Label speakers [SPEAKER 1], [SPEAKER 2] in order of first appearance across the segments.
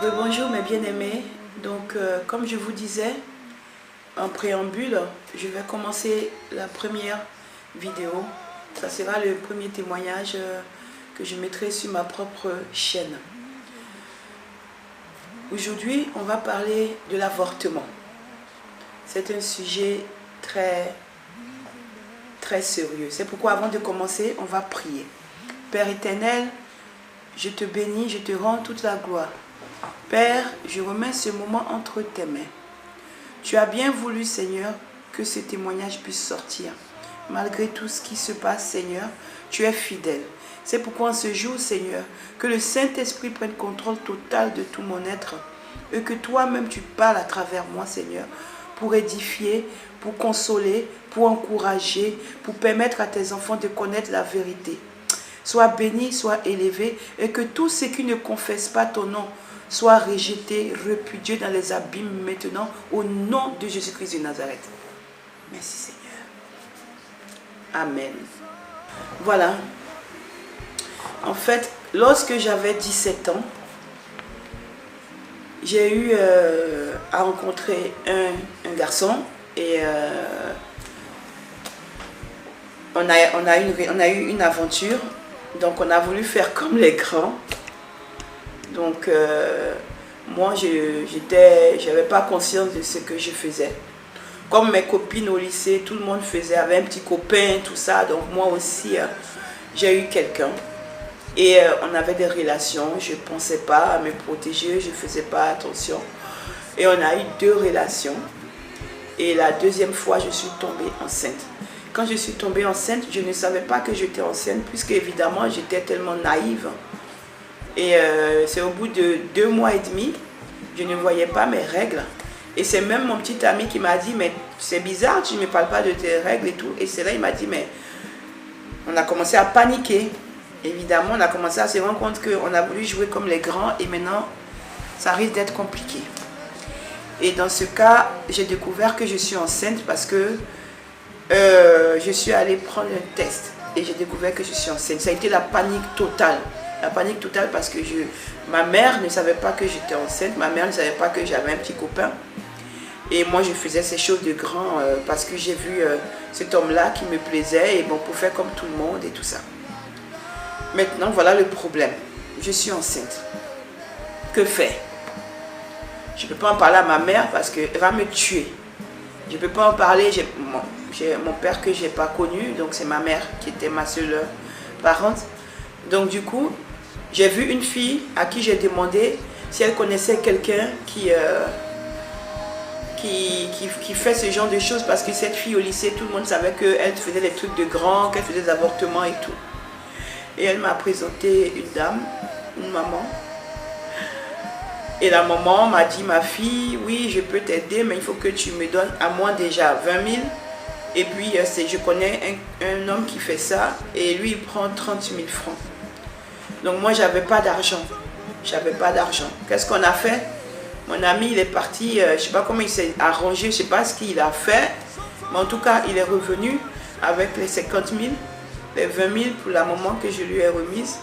[SPEAKER 1] Bonjour mes bien-aimés. Donc comme je vous disais en préambule, je vais commencer la première vidéo. Ça sera le premier témoignage que je mettrai sur ma propre chaîne. Aujourd'hui, on va parler de l'avortement. C'est un sujet très sérieux. C'est pourquoi avant de commencer, on va prier. Père éternel, je te bénis, je te rends toute la gloire. Père, je remets ce moment entre tes mains. Tu as bien voulu, Seigneur, que ce témoignage puisse sortir. Malgré tout ce qui se passe, Seigneur, tu es fidèle. C'est pourquoi en ce jour, Seigneur, que le Saint-Esprit prenne contrôle total de tout mon être et que toi-même tu parles à travers moi, Seigneur, pour édifier, pour consoler, pour encourager, pour permettre à tes enfants de connaître la vérité. Sois béni, sois élevé et que tous ceux qui ne confessent pas ton nom soient rejetés, répudiés dans les abîmes maintenant au nom de Jésus-Christ de Nazareth. Merci Seigneur. Amen. Voilà. En fait, lorsque j'avais 17 ans, j'ai eu à rencontrer un garçon et on a eu une aventure. Donc on a voulu faire comme les grands. Donc moi j'avais pas conscience de ce que je faisais. Comme mes copines au lycée, tout le monde avait un petit copain, tout ça. Donc moi aussi j'ai eu quelqu'un. Et on avait des relations, je ne pensais pas à me protéger, je ne faisais pas attention. Et on a eu 2 relations. Et la deuxième fois, je suis tombée enceinte. Quand je suis tombée enceinte, je ne savais pas que j'étais enceinte, puisque évidemment, j'étais tellement naïve. Et c'est au bout de 2 mois et demi, je ne voyais pas mes règles. Et c'est même mon petit ami qui m'a dit, mais c'est bizarre, tu ne me parles pas de tes règles et tout. Et c'est là, il m'a dit, mais on a commencé à paniquer. Évidemment, on a commencé à se rendre compte qu'on a voulu jouer comme les grands et maintenant, ça risque d'être compliqué. Et dans ce cas, j'ai découvert que je suis enceinte parce que je suis allée prendre un test et j'ai découvert que je suis enceinte. Ça a été la panique totale. La panique totale parce que ma mère ne savait pas que j'étais enceinte, ma mère ne savait pas que j'avais un petit copain. Et moi, je faisais ces choses de grand parce que j'ai vu cet homme-là qui me plaisait et bon, pour faire comme tout le monde et tout ça. Maintenant, voilà le problème. Je suis enceinte. Que faire? Je ne peux pas en parler à ma mère parce qu'elle va me tuer. Je ne peux pas en parler. J'ai mon père que je n'ai pas connu, donc c'est ma mère qui était ma seule parente. Donc du coup, j'ai vu une fille à qui j'ai demandé si elle connaissait quelqu'un qui fait ce genre de choses parce que cette fille au lycée, tout le monde savait qu'elle faisait des trucs de grands, qu'elle faisait des avortements et tout. Et elle m'a présenté une dame, une maman. Et la maman m'a dit, ma fille, oui, je peux t'aider, mais il faut que tu me donnes à moi déjà 20 000. Et puis, je connais un homme qui fait ça, et lui, il prend 30 000 francs. Donc moi, j'avais pas d'argent. J'avais pas d'argent. Qu'est-ce qu'on a fait? Mon ami, il est parti, je ne sais pas comment il s'est arrangé, je ne sais pas ce qu'il a fait. Mais en tout cas, il est revenu avec les 50 000. Les 20 000 pour la maman que je lui ai remise.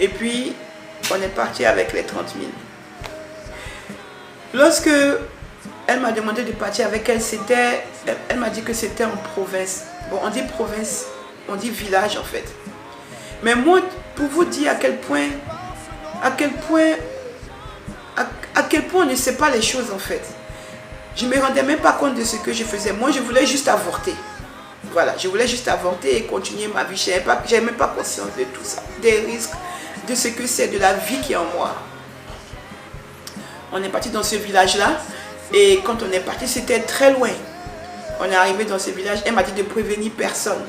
[SPEAKER 1] Et puis, on est parti avec les 30 000. Lorsque elle m'a demandé de partir avec elle, elle m'a dit que c'était en province. Bon, on dit province, on dit village en fait. Mais moi, pour vous dire à quel point on ne sait pas les choses en fait. Je ne me rendais même pas compte de ce que je faisais. Moi, je voulais juste avorter. Voilà, je voulais juste avorter et continuer ma vie. Je n'avais même pas conscience de tout ça, des risques, de ce que c'est, de la vie qui est en moi. On est parti dans ce village-là et quand on est parti, c'était très loin. On est arrivé dans ce village, elle m'a dit de prévenir personne.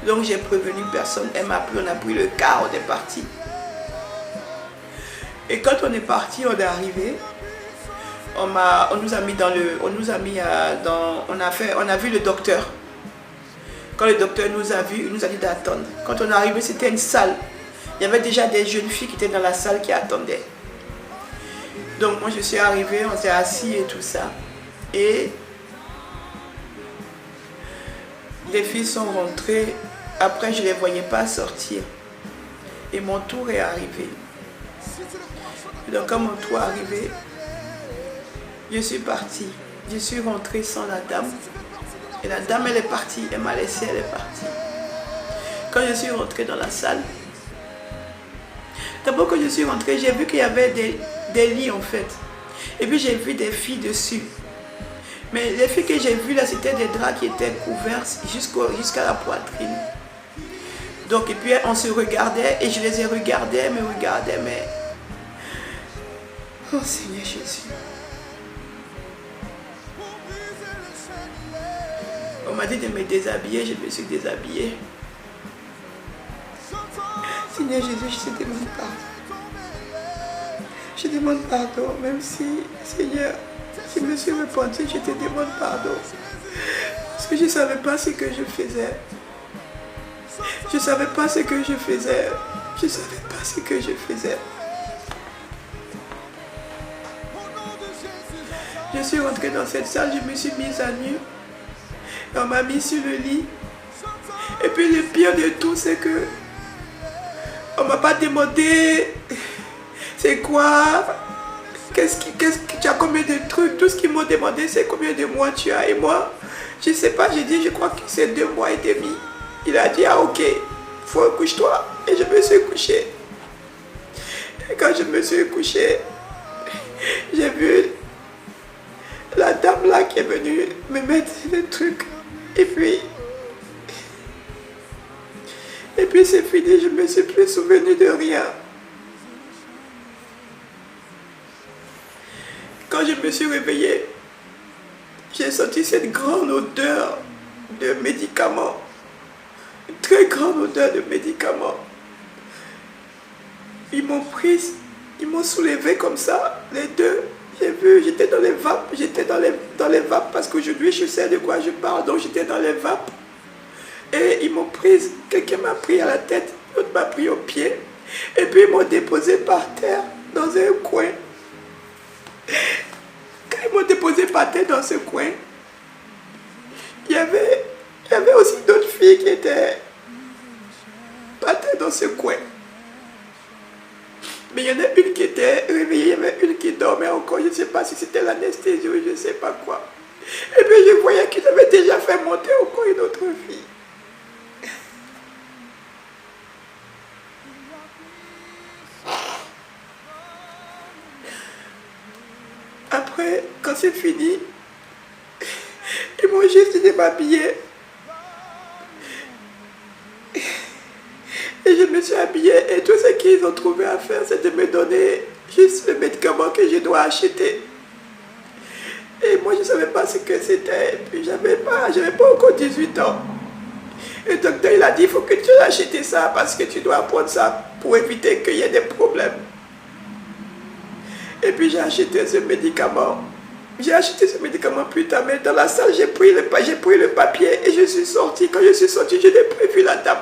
[SPEAKER 1] Donc j'ai prévenu personne, elle m'a pris, on a pris le car, on est parti. Et quand on est parti, on est arrivé, on nous a mis on a vu le docteur. Quand le docteur nous a vus, il nous a dit d'attendre. Quand on est arrivé, c'était une salle. Il y avait déjà des jeunes filles qui étaient dans la salle qui attendaient. Donc moi je suis arrivée, on s'est assis et tout ça. Et les filles sont rentrées. Après je ne les voyais pas sortir. Et mon tour est arrivé. Donc quand mon tour est arrivé, je suis partie. Je suis rentrée sans la dame. Et la dame, elle est partie. Elle m'a laissée, elle est partie. Quand je suis rentrée dans la salle, d'abord quand je suis rentrée, j'ai vu qu'il y avait des lits en fait. Et puis j'ai vu des filles dessus. Mais les filles que j'ai vues là, c'était des draps qui étaient couverts jusqu'à la poitrine. Donc, et puis on se regardait et je les ai regardées, me regardaient, mais... Oh Seigneur Jésus. On m'a dit de me déshabiller, je me suis déshabillée. Seigneur Jésus, je te demande pardon. Je demande pardon, même si, Seigneur, je me suis repentie, je te demande pardon. Parce que je ne savais pas ce que je faisais. Je ne savais pas ce que je faisais. Je ne savais pas ce que je faisais. Je suis rentrée dans cette salle, je me suis mise à nu. On m'a mis sur le lit. Et puis le pire de tout, c'est que on ne m'a pas demandé c'est quoi, tu as combien de trucs. Tout ce qu'ils m'ont demandé, c'est combien de mois tu as. Et moi, je ne sais pas, j'ai dit, je crois que c'est 2 mois et demi. Il a dit, ah ok, faut couche-toi. Et je me suis couchée. Et quand je me suis couchée, j'ai vu la dame là qui est venue me mettre le truc. Et puis c'est fini, je ne me suis plus souvenu de rien. Quand je me suis réveillée, j'ai senti cette grande odeur de médicaments. Une très grande odeur de médicaments. Ils m'ont prise, ils m'ont soulevée comme ça, les deux. J'ai vu, j'étais dans les vapes, dans les vapes parce qu'aujourd'hui je sais de quoi je parle, donc j'étais dans les vapes. Et ils m'ont prise, quelqu'un m'a pris à la tête, l'autre m'a pris au pied. Et puis ils m'ont déposé par terre, dans un coin. Quand ils m'ont déposé par terre dans ce coin, il y avait aussi d'autres filles qui étaient par terre dans ce coin. Mais il y en a une qui était réveillée, il y avait une qui dormait encore, je ne sais pas si c'était l'anesthésie ou je ne sais pas quoi. Et puis je voyais qu'ils avaient déjà fait monter encore une autre fille. Après, quand c'est fini, ils m'ont juste dit de m'habiller. Et je me suis habillée et tout ce qu'ils ont trouvé à faire, c'est de me donner juste le médicament que je dois acheter. Et moi, je ne savais pas ce que c'était. Et puis, j'avais pas encore 18 ans. Et le docteur, il a dit, il faut que tu achètes ça parce que tu dois prendre ça pour éviter qu'il y ait des problèmes. Et puis, j'ai acheté ce médicament. J'ai acheté ce médicament plus tard, mais dans la salle, j'ai pris le papier et je suis sortie. Quand je suis sortie, je n'ai plus vu la dame.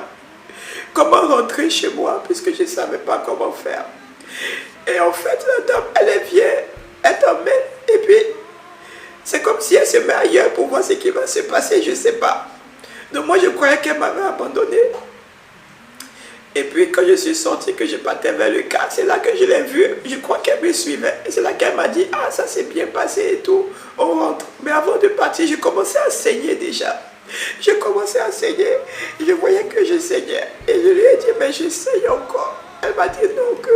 [SPEAKER 1] Comment rentrer chez moi, puisque je ne savais pas comment faire. Et en fait, la dame, elle vient, elle t'emmène, et puis, c'est comme si elle se met ailleurs pour voir ce qui va se passer, je ne sais pas. Donc moi, je croyais qu'elle m'avait abandonné. Et puis, quand je suis sortie, que je partais vers le car, c'est là que je l'ai vue. Je crois qu'elle me suivait. Et c'est là qu'elle m'a dit, ah, ça s'est bien passé et tout. On rentre. Mais avant de partir, je commençais à saigner déjà. Je commençais à saigner. Je voyais que je saignais. Et je lui ai dit, mais je saigne encore. Elle m'a dit, non, que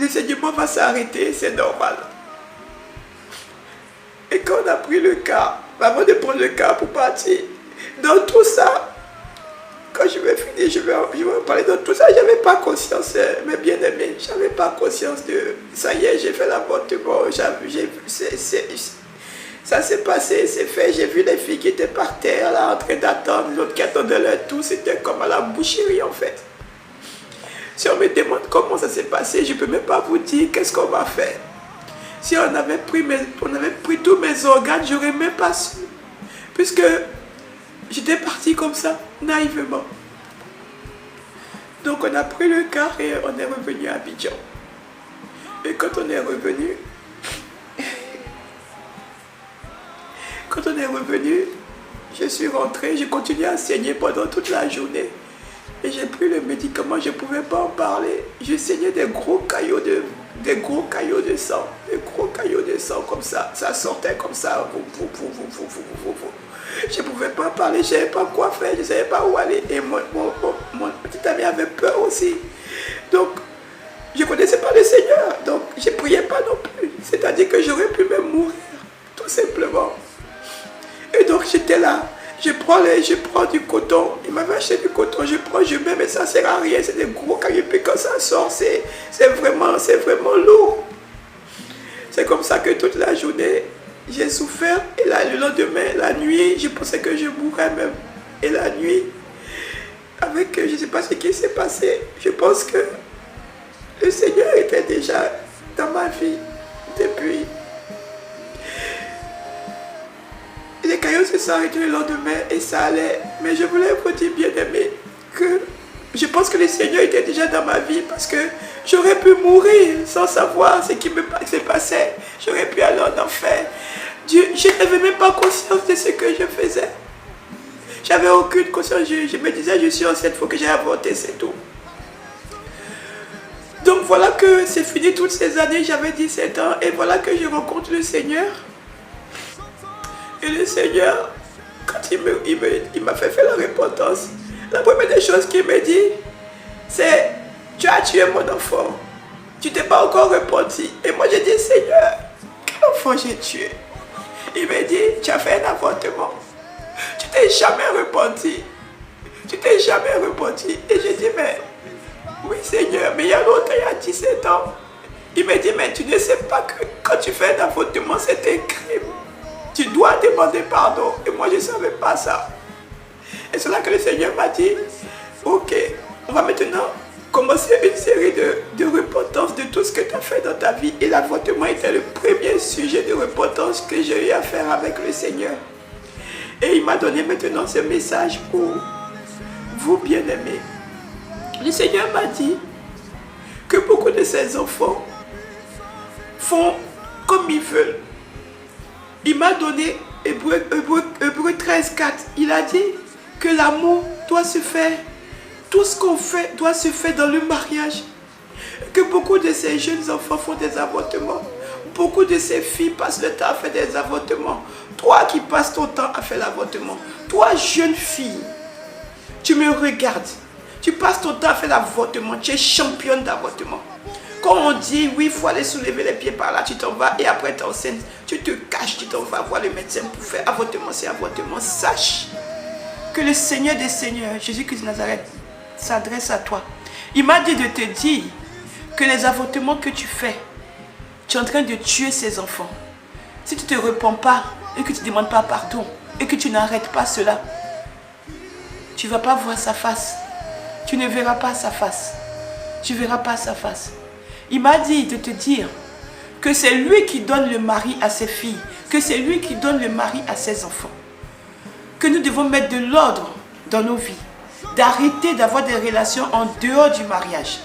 [SPEAKER 1] le saignement va s'arrêter, c'est normal. Et quand on a pris le car, avant de prendre le car pour partir, dans tout ça, quand je vais finir, je vais en parler. Dans tout ça, je n'avais pas conscience, mes bien-aimés. Je n'avais pas conscience de, ça y est, j'ai fait l'avortement. Ça s'est passé, c'est fait. J'ai vu les filles qui étaient par terre, là, en train d'attendre, l'autre qui attendait leur tour. C'était comme à la boucherie, en fait. Si on me demande comment ça s'est passé, je ne peux même pas vous dire qu'est-ce qu'on va faire. Si on avait pris tous mes organes, je n'aurais même pas su. Puisque j'étais partie comme ça, naïvement. Donc on a pris le car et on est revenu à Abidjan. Et quand on est revenu, je suis rentrée, j'ai continué à saigner pendant toute la journée. Et j'ai pris le médicament, je ne pouvais pas en parler. Je saignais des gros caillots de sang. Des gros caillots de sang comme ça. Ça sortait comme ça. Je ne pouvais pas parler, je ne savais pas quoi faire, je ne savais pas où aller. Et mon petit ami avait peur aussi. Donc, je ne connaissais pas le Seigneur. Donc, je ne priais pas non plus. C'est-à-dire que j'aurais pu même mourir, tout simplement. Et donc, j'étais là. Je prends du coton. Il m'avait acheté du coton. Je mets, mais ça ne sert à rien. C'est des gros cailloux. Puis quand ça sort, c'est vraiment lourd. C'est comme ça que toute la journée, j'ai souffert. Et là, le lendemain, la nuit, je pensais que je mourrais même. Et la nuit, je ne sais pas ce qui s'est passé. Je pense que le Seigneur était déjà dans ma vie depuis. Les cailloux se sont arrêtés le lendemain et ça allait. Mais je voulais vous dire, bien aimé, que je pense que le Seigneur était déjà dans ma vie parce que j'aurais pu mourir sans savoir ce qui se passait. J'aurais pu aller en enfer. Je n'avais même pas conscience de ce que je faisais. J'avais aucune conscience. Je me disais, je suis enceinte, il faut que j'ai avorté, c'est tout. Donc voilà que c'est fini toutes ces années, j'avais 17 ans et voilà que je rencontre le Seigneur. Et le Seigneur, quand il m'a fait faire la repentance, la première des choses qu'il me dit, c'est « Tu as tué mon enfant, tu t'es pas encore repenti. » Et moi j'ai dit « Seigneur, quel enfant j'ai tué ?» Il me dit « Tu as fait un avortement, tu t'es jamais repenti, tu t'es jamais repenti. » Et j'ai dit « Mais oui Seigneur, mais il y a longtemps, il y a 17 ans. » Il me dit « Mais tu ne sais pas que quand tu fais un avortement, c'est un crime. Tu dois demander pardon. » Et moi, je ne savais pas ça. Et c'est là que le Seigneur m'a dit, ok, on va maintenant commencer une série de repentance de tout ce que tu as fait dans ta vie. Et l'avortement était le premier sujet de repentance que j'ai eu à faire avec le Seigneur. Et il m'a donné maintenant ce message pour vous, bien-aimés. Le Seigneur m'a dit que beaucoup de ses enfants font comme ils veulent. Il m'a donné Hébreux 13, 4. Il a dit que l'amour doit se faire. Tout ce qu'on fait doit se faire dans le mariage. Que beaucoup de ces jeunes enfants font des avortements. Beaucoup de ces filles passent le temps à faire des avortements. Toi qui passes ton temps à faire l'avortement. Toi, jeune fille, tu me regardes. Tu passes ton temps à faire l'avortement. Tu es championne d'avortement. Quand on dit, oui, il faut aller soulever les pieds par là, tu t'en vas et après tu es enceinte, tu te caches, tu t'en vas voir le médecin pour faire avortement, c'est avortement. Sache que le Seigneur des Seigneurs, Jésus-Christ de Nazareth, s'adresse à toi. Il m'a dit de te dire que les avortements que tu fais, tu es en train de tuer ces enfants. Si tu ne te repens pas et que tu ne demandes pas pardon et que tu n'arrêtes pas cela, tu ne vas pas voir sa face. Tu ne verras pas sa face. Tu ne verras pas sa face. Il m'a dit de te dire que c'est lui qui donne le mari à ses filles, que c'est lui qui donne le mari à ses enfants. Que nous devons mettre de l'ordre dans nos vies, d'arrêter d'avoir des relations en dehors du mariage,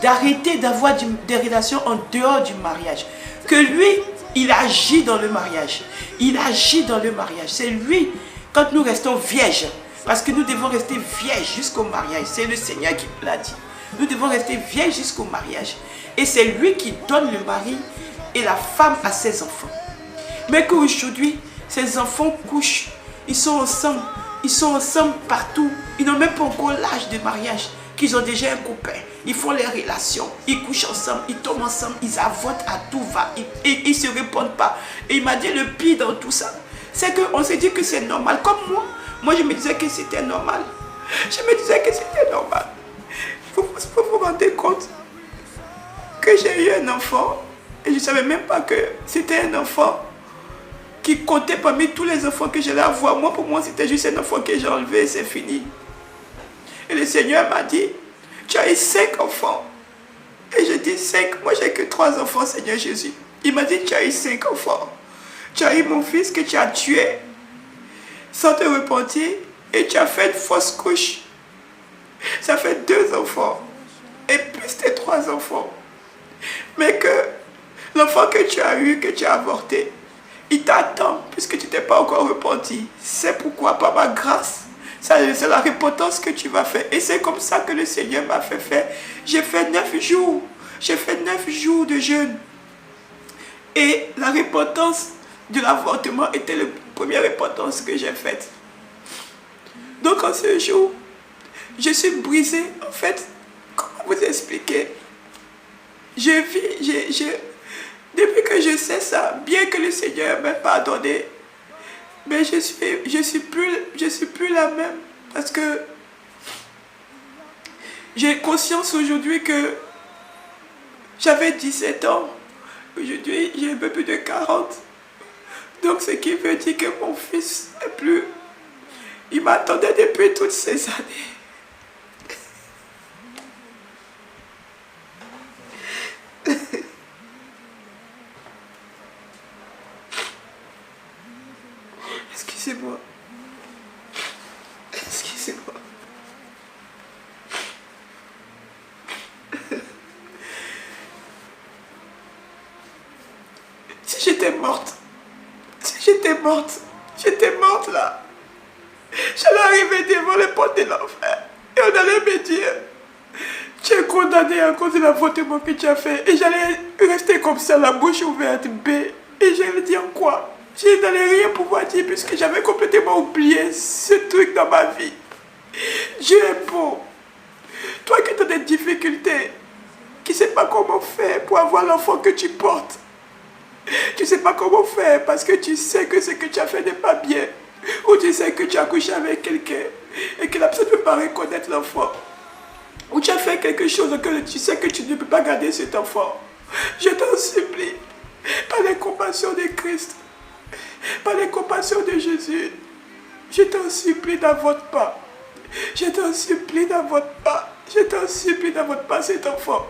[SPEAKER 1] d'arrêter d'avoir des relations en dehors du mariage. Que lui, il agit dans le mariage. Il agit dans le mariage. C'est lui, quand nous restons vierges, parce que nous devons rester vierges jusqu'au mariage. C'est le Seigneur qui l'a dit. Nous devons rester vierges jusqu'au mariage. Et c'est lui qui donne le mari et la femme à ses enfants. Mais qu'aujourd'hui, ces enfants couchent, ils sont ensemble partout. Ils n'ont même pas encore l'âge de mariage, qu'ils ont déjà un copain. Ils font les relations, ils couchent ensemble, ils tombent ensemble, ils avortent à tout va. Et ils ne se répondent pas. Et il m'a dit le pire dans tout ça, c'est qu'on s'est dit que c'est normal. Comme moi je me disais que c'était normal. Je me disais que c'était normal. Vous vous rendez compte que j'ai eu un enfant et je ne savais même pas que c'était un enfant qui comptait parmi tous les enfants que j'allais avoir. Moi, pour moi, c'était juste un enfant que j'ai enlevé et c'est fini. Et le Seigneur m'a dit, tu as eu 5 enfants. Et je dis 5, moi j'ai que 3 enfants, Seigneur Jésus. Il m'a dit, tu as eu 5 enfants. Tu as eu mon fils que tu as tué sans te repentir et tu as fait une fausse couche. Ça fait 2 enfants et plus tes 3 enfants. Mais que l'enfant que tu as eu, que tu as avorté, il t'attend puisque tu ne t'es pas encore repenti. C'est pourquoi, par ma grâce, C'est la repentance que tu vas faire. Et c'est comme ça que le Seigneur m'a fait faire. J'ai fait 9 jours. J'ai fait 9 jours de jeûne. Et la repentance de l'avortement était la première repentance que j'ai faite. Donc en ce jour, je suis brisée. En fait, comment vous expliquer? Depuis que je sais ça, bien que le Seigneur m'ait pardonné, mais je suis plus la même. Parce que j'ai conscience aujourd'hui que j'avais 17 ans. Aujourd'hui, j'ai un peu plus de 40. Donc, ce qui veut dire que mon fils n'est plus... Il m'attendait depuis toutes ces années. Excusez-moi. Excusez-moi. Si j'étais morte là, j'allais arriver devant les portes de l'enfer. Et on allait me dire, tu es condamné à cause de l'avortement que tu as fait. Et j'allais rester comme ça, la bouche ouverte, bête. Et j'allais dire quoi? Je n'allais rien pouvoir dire puisque j'avais complètement oublié ce truc dans ma vie. Dieu est bon. Toi qui as des difficultés, qui ne sais pas comment faire pour avoir l'enfant que tu portes. Tu ne sais pas comment faire parce que tu sais que ce que tu as fait n'est pas bien. Ou tu sais que tu as couché avec quelqu'un et que la personne ne peut pas reconnaître l'enfant. Ou tu as fait quelque chose que tu sais que tu ne peux pas garder cet enfant. Je t'en supplie, par les compassions de Christ, par les compassions de Jésus, je t'en supplie, n'avorte pas. Je t'en supplie, n'avorte pas. Je t'en supplie, n'avorte pas cet enfant.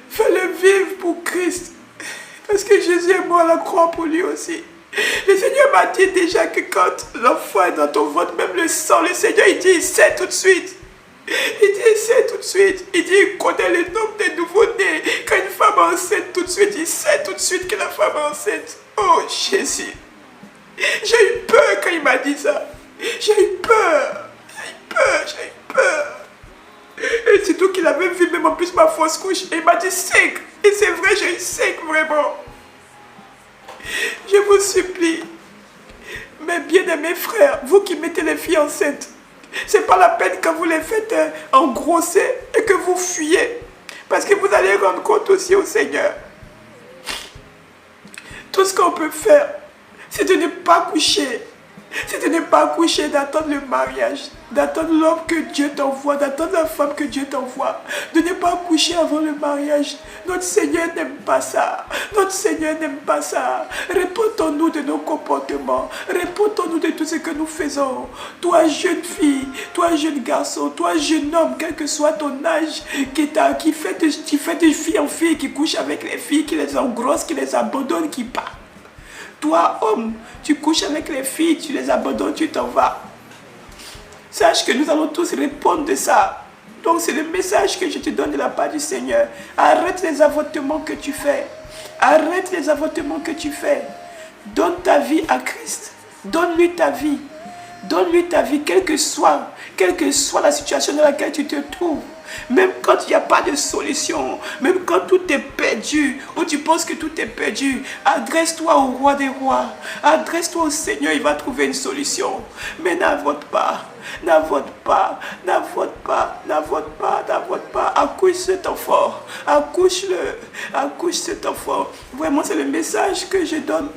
[SPEAKER 1] Fais-le vivre pour Christ. Parce que Jésus est mort à la croix pour lui aussi. Le Seigneur m'a dit déjà que quand l'enfant est dans ton ventre, même le sang, le Seigneur, il dit, il sait tout de suite. Il dit, il sait tout de suite. Il dit, il connaît le nombre de nouveaux-nés. Quand une femme est enceinte tout de suite, il sait tout de suite que la femme est enceinte. Oh Jésus. J'ai eu peur quand il m'a dit ça. J'ai eu peur. J'ai eu peur. Et surtout qu'il avait vu même en plus ma fausse couche. Et il m'a dit sec. Et c'est vrai, j'ai eu sec vraiment. Je vous supplie, mes bien-aimés frères, vous qui mettez les filles enceintes, c'est pas la peine que vous les faites engrosser et que vous fuyez. Parce que vous allez rendre compte aussi au Seigneur. Tout ce qu'on peut faire, c'est de ne pas coucher. C'est de ne pas coucher, d'attendre le mariage, d'attendre l'homme que Dieu t'envoie, d'attendre la femme que Dieu t'envoie, de ne pas coucher avant le mariage. Notre Seigneur n'aime pas ça. Notre Seigneur n'aime pas ça. Répondons-nous de nos comportements. Répondons-nous de tout ce que nous faisons. Toi, jeune fille, toi, jeune garçon, toi, jeune homme, quel que soit ton âge, qui fait de fille en fille, qui couche avec les filles, qui les engrosse, qui les abandonne, qui part. Toi, homme, tu couches avec les filles, tu les abandonnes, tu t'en vas. Sache que nous allons tous répondre de ça. Donc c'est le message que je te donne de la part du Seigneur. Arrête les avortements que tu fais. Arrête les avortements que tu fais. Donne ta vie à Christ. Donne-lui ta vie. Donne-lui ta vie, quelle que soit la situation dans laquelle tu te trouves. Même quand il n'y a pas de solution, même quand tout est perdu, ou tu penses que tout est perdu, adresse-toi au roi des rois, adresse-toi au Seigneur, il va trouver une solution. Mais n'avorte pas, n'avorte pas, n'avorte pas, n'avorte pas, n'avorte pas, accouche cet enfant, accouche-le, accouche cet enfant. Vraiment, c'est le message que je donne.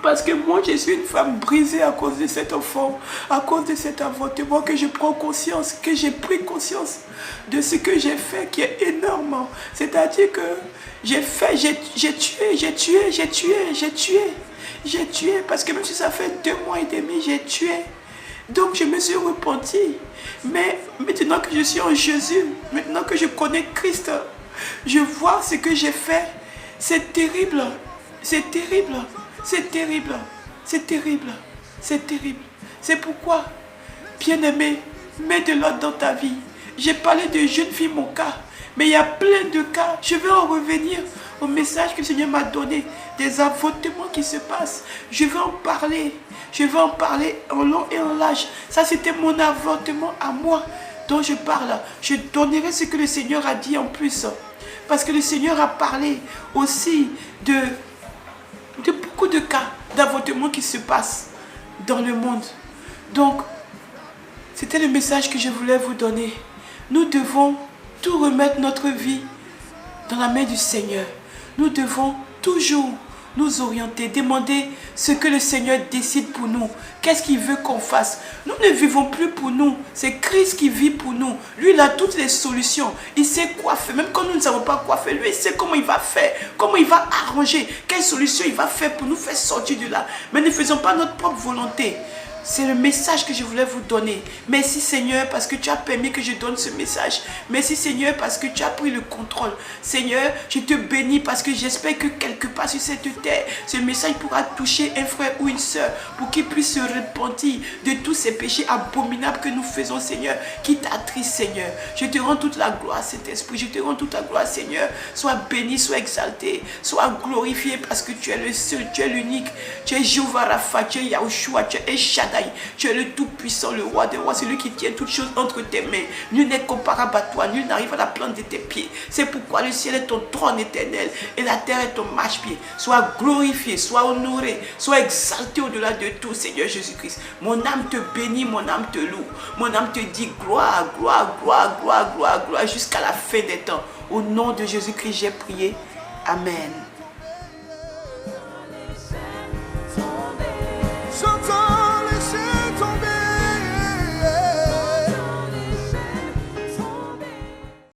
[SPEAKER 1] Parce que moi, je suis une femme brisée à cause de cet enfant, à cause de cet avortement, que je prends conscience, que j'ai pris conscience de ce que j'ai fait, qui est énorme. C'est-à-dire que j'ai tué, parce que même si ça fait 2 mois et demi, j'ai tué. Donc je me suis repenti. Mais maintenant que je suis en Jésus, maintenant que je connais Christ, je vois ce que j'ai fait. C'est terrible, c'est terrible. C'est terrible, c'est terrible, c'est terrible. C'est pourquoi, bien-aimé, mets de l'ordre dans ta vie. J'ai parlé de jeune fille, mon cas, mais il y a plein de cas. Je vais en revenir au message que le Seigneur m'a donné des avortements qui se passent. Je vais en parler. Je vais en parler en long et en large. Ça, c'était mon avortement à moi dont je parle. Je donnerai ce que le Seigneur a dit en plus. Parce que le Seigneur a parlé aussi de beaucoup de cas d'avortement qui se passent dans le monde. Donc, c'était le message que je voulais vous donner. Nous devons tout remettre notre vie dans la main du Seigneur. Nous devons toujours nous orienter, demander ce que le Seigneur décide pour nous. Qu'est-ce qu'il veut qu'on fasse? Nous ne vivons plus pour nous. C'est Christ qui vit pour nous. Lui, il a toutes les solutions. Il sait quoi faire. Même quand nous ne savons pas quoi faire, lui, il sait comment il va faire. Comment il va arranger. Quelle solution il va faire pour nous faire sortir de là. Mais ne faisons pas notre propre volonté. C'est le message que je voulais vous donner. Merci Seigneur parce que tu as permis que je donne ce message. Merci Seigneur parce que tu as pris le contrôle. Seigneur, je te bénis parce que j'espère que quelque part sur cette terre, ce message pourra toucher un frère ou une soeur pour qu'il puisse se repentir de tous ces péchés abominables que nous faisons, Seigneur, qui t'attristent, Seigneur. Je te rends toute la gloire, cet esprit. Je te rends toute la gloire, Seigneur. Sois béni, sois exalté, sois glorifié parce que tu es le seul, tu es l'unique. Tu es Jéhovah Rapha, tu es Yahushua, tu es El Shaddai. Tu es le tout-puissant, le roi des rois, celui qui tient toutes choses entre tes mains. Nul n'est comparable à toi, nul n'arrive à la plante de tes pieds. C'est pourquoi le ciel est ton trône éternel et la terre est ton marchepied. Sois glorifié, sois honoré, sois exalté au-delà de tout, Seigneur Jésus-Christ. Mon âme te bénit, mon âme te loue. Mon âme te dit gloire, gloire, gloire, gloire, gloire, gloire jusqu'à la fin des temps. Au nom de Jésus-Christ, j'ai prié. Amen.